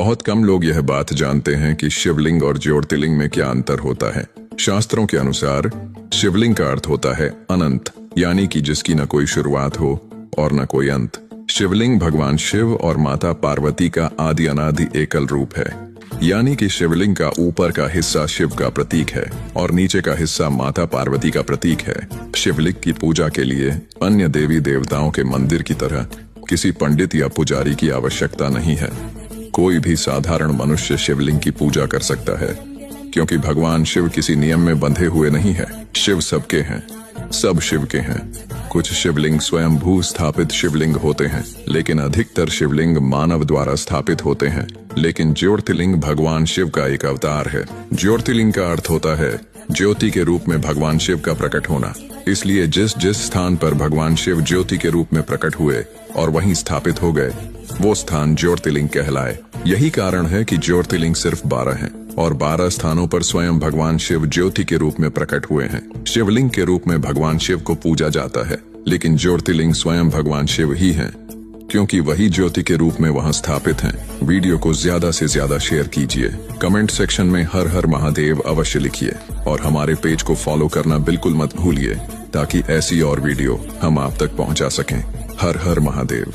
बहुत कम लोग यह बात जानते हैं कि शिवलिंग और ज्योतिर्लिंग में क्या अंतर होता है। शास्त्रों के अनुसार शिवलिंग का अर्थ होता है अनंत, यानी कि जिसकी न कोई शुरुआत हो और न कोई अंत। शिवलिंग भगवान शिव और माता पार्वती का आदि अनादि एकल रूप है, यानी कि शिवलिंग का ऊपर का हिस्सा शिव का प्रतीक है और नीचे का हिस्सा माता पार्वती का प्रतीक है। शिवलिंग की पूजा के लिए अन्य देवी देवताओं के मंदिर की तरह किसी पंडित या पुजारी की आवश्यकता नहीं है। कोई भी साधारण मनुष्य शिवलिंग की पूजा कर सकता है, क्योंकि भगवान शिव किसी नियम में बंधे हुए नहीं है। शिव सबके हैं, सब शिव के हैं। कुछ शिवलिंग स्वयं भू स्थापित शिवलिंग होते हैं, लेकिन अधिकतर शिवलिंग मानव द्वारा स्थापित होते हैं। लेकिन ज्योतिर्लिंग भगवान शिव का एक अवतार है। ज्योतिर्लिंग का अर्थ होता है ज्योति के रूप में भगवान शिव का प्रकट होना। इसलिए जिस जिस स्थान पर भगवान शिव ज्योति के रूप में प्रकट हुए और वहीं स्थापित हो गए, वो स्थान ज्योतिर्लिंग कहलाए। यही कारण है कि ज्योतिर्लिंग सिर्फ 12 हैं और 12 स्थानों पर स्वयं भगवान शिव ज्योति के रूप में प्रकट हुए हैं। शिवलिंग के रूप में भगवान शिव को पूजा जाता है, लेकिन ज्योतिर्लिंग स्वयं भगवान शिव ही हैं, क्योंकि वही ज्योति के रूप में वहां स्थापित हैं। वीडियो को ज्यादा से ज्यादा शेयर कीजिए, कमेंट सेक्शन में हर हर महादेव अवश्य लिखिए और हमारे पेज को फॉलो करना बिल्कुल मत भूलिए, ताकि ऐसी और वीडियो हम आप तक पहुंचा सकें। हर हर महादेव।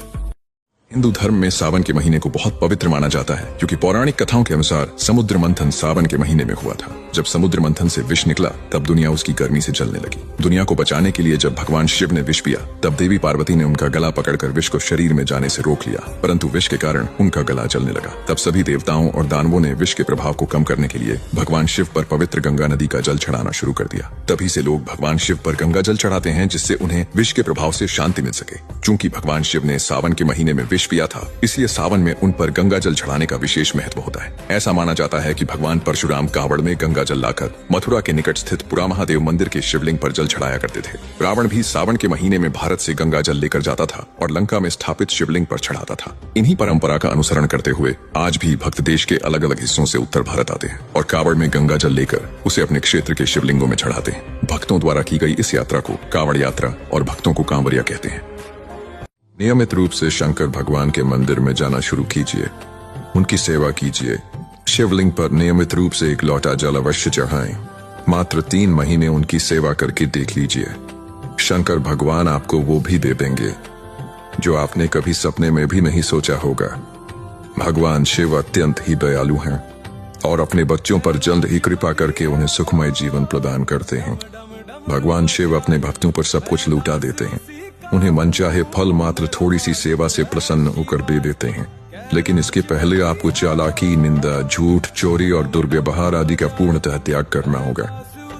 हिंदू धर्म में सावन के महीने को बहुत पवित्र माना जाता है, क्योंकि पौराणिक कथाओं के अनुसार समुद्र मंथन सावन के महीने में हुआ था। जब समुद्र मंथन से विष निकला, तब दुनिया उसकी गर्मी से जलने लगी। दुनिया को बचाने के लिए जब भगवान शिव ने विष पिया, तब देवी पार्वती ने उनका गला पकड़कर विष को शरीर में जाने से रोक लिया, परंतु विष के कारण उनका गला जलने लगा। तब सभी देवताओं और दानवों ने विष के प्रभाव को कम करने के लिए भगवान शिव पर पवित्र गंगा नदी का जल चढ़ाना शुरू कर दिया। तभी से लोग भगवान शिव पर गंगा जल चढ़ाते हैं, जिससे उन्हें विष के प्रभाव से शांति मिल सके। चूंकि भगवान शिव ने सावन के महीने में विष पिया था, इसलिए सावन में उन पर गंगा जल चढ़ाने का विशेष महत्व होता है। ऐसा माना जाता है कि भगवान परशुराम कावड़ में गंगा जल लाकर मथुरा के निकट स्थित पुरा महादेव मंदिर के शिवलिंग पर जल चढ़ाया करते थे। रावण भी सावन के महीने में भारत से गंगा जल लेकर जाता था और लंका में स्थापित शिवलिंग पर चढ़ाता था। इन्हीं परंपरा का अनुसरण करते हुए आज भी भक्त देश के अलग अलग हिस्सों से उत्तर भारत आते हैं और कावड़ में गंगा जल लेकर उसे अपने क्षेत्र के शिवलिंगों में चढ़ाते हैं। भक्तों द्वारा की गई इस यात्रा को कावड़ यात्रा और भक्तों को कांवरिया कहते हैं। नियमित रूप से शंकर भगवान के मंदिर में जाना शुरू कीजिए, उनकी सेवा कीजिए। शिवलिंग पर नियमित रूप से एक लोटा जल अवश्य चढ़ाएं। मात्र 3 महीने उनकी सेवा करके देख लीजिए, शंकर भगवान आपको वो भी दे देंगे जो आपने कभी सपने में भी नहीं सोचा होगा। भगवान शिव अत्यंत ही दयालु हैं और अपने बच्चों पर जल्द ही कृपा करके उन्हें सुखमय जीवन प्रदान करते हैं। भगवान शिव अपने भक्तों पर सब कुछ लूटा देते हैं। उन्हें मनचाहे फल मात्र थोड़ी सी सेवा से प्रसन्न होकर दे देते हैं, लेकिन इसके पहले आपको चालाकी, निंदा, झूठ, चोरी और दुर्व्यवहार आदि का पूर्णतः त्याग करना होगा।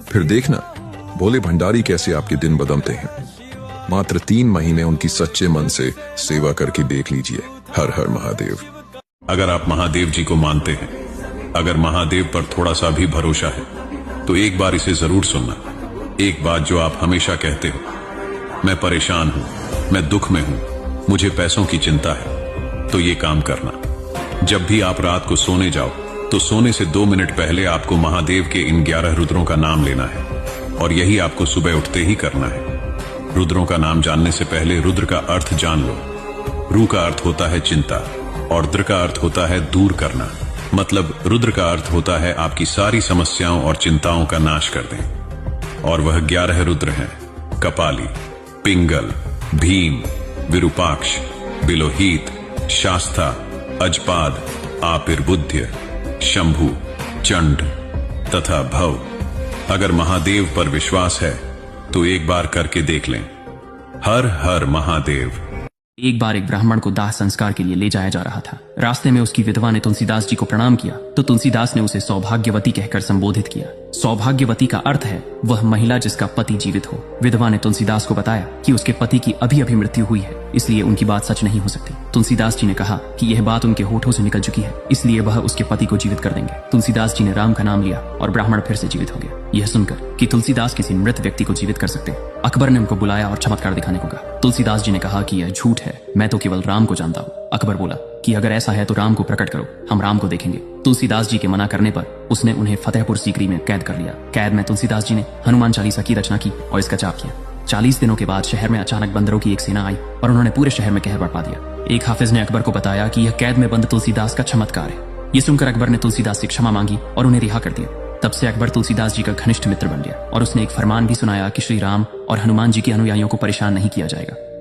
फिर देखना भोले भंडारी कैसे आपके दिन बदलते हैं। मात्र 3 महीने उनकी सच्चे मन से सेवा करके देख लीजिए। हर हर महादेव। अगर आप महादेव जी को मानते हैं, अगर महादेव पर थोड़ा सा भी भरोसा है, तो एक बार इसे जरूर सुनना। एक बात जो आप हमेशा कहते हो, मैं परेशान हूं, मैं दुख में हूं, मुझे पैसों की चिंता है, तो ये काम करना। जब भी आप रात को सोने जाओ, तो सोने से 2 मिनट पहले आपको महादेव के इन 11 रुद्रों का नाम लेना है और यही आपको सुबह उठते ही करना है। रुद्रों का नाम जानने से पहले रुद्र का अर्थ जान लो। रू का अर्थ होता है चिंता और द्र का अर्थ होता है दूर करना। मतलब रुद्र का अर्थ होता है आपकी सारी समस्याओं और चिंताओं का नाश कर दें। और वह 11 रुद्र हैं: कपाली, पिंगल, भीम, विरूपाक्ष, बिलोहित, शास्ता, अजपाद, आपिर्बुद्ध, शंभु, चंड तथा भव। अगर महादेव पर विश्वास है तो एक बार करके देख लें। हर हर महादेव। एक बार एक ब्राह्मण को दाह संस्कार के लिए ले जाया जा रहा था। रास्ते में उसकी विधवा ने तुलसीदास जी को प्रणाम किया, तो तुलसीदास ने उसे सौभाग्यवती कहकर संबोधित किया। सौभाग्यवती का अर्थ है वह महिला जिसका पति जीवित हो। विधवा ने तुलसीदास को बताया कि उसके पति की अभी अभी मृत्यु हुई है, इसलिए उनकी बात सच नहीं हो सकती। तुलसीदास जी ने कहा कि यह बात उनके होठों से निकल चुकी है, इसलिए वह उसके पति को जीवित कर देंगे। तुलसीदास जी ने राम का नाम लिया और ब्राह्मण फिर से जीवित हो गया। यह सुनकर कि तुलसीदास किसी मृत व्यक्ति को जीवित कर सकते, अकबर ने उनको बुलाया और चमत्कार दिखाने को कहा। तुलसीदास जी ने कहा कि यह झूठ है, मैं तो केवल राम को जानता हूँ। अकबर बोला कि अगर ऐसा है तो राम को प्रकट करो, हम राम को देखेंगे। तुलसीदास जी के मना करने पर उसने उन्हें फतेहपुर सीकरी में कैद कर लिया। कैद में तुलसीदास जी ने हनुमान चालीसा की रचना की और इसका जाप किया। 40 दिनों के बाद शहर में अचानक बंदरों की एक सेना आई और उन्होंने पूरे शहर में कहर बरपा दिया। एक हाफिज ने अकबर को बताया कि यह कैद में बंद तुलसीदास का चमत्कार है। ये सुनकर अकबर ने तुलसीदास से क्षमा मांगी और उन्हें रिहा कर दिया। तब से अकबर तुलसीदास जी का घनिष्ठ मित्र बन गया और उसने एक फरमान भी सुनाया कि श्री राम और हनुमान जी के अनुयायियों को परेशान नहीं किया जाएगा।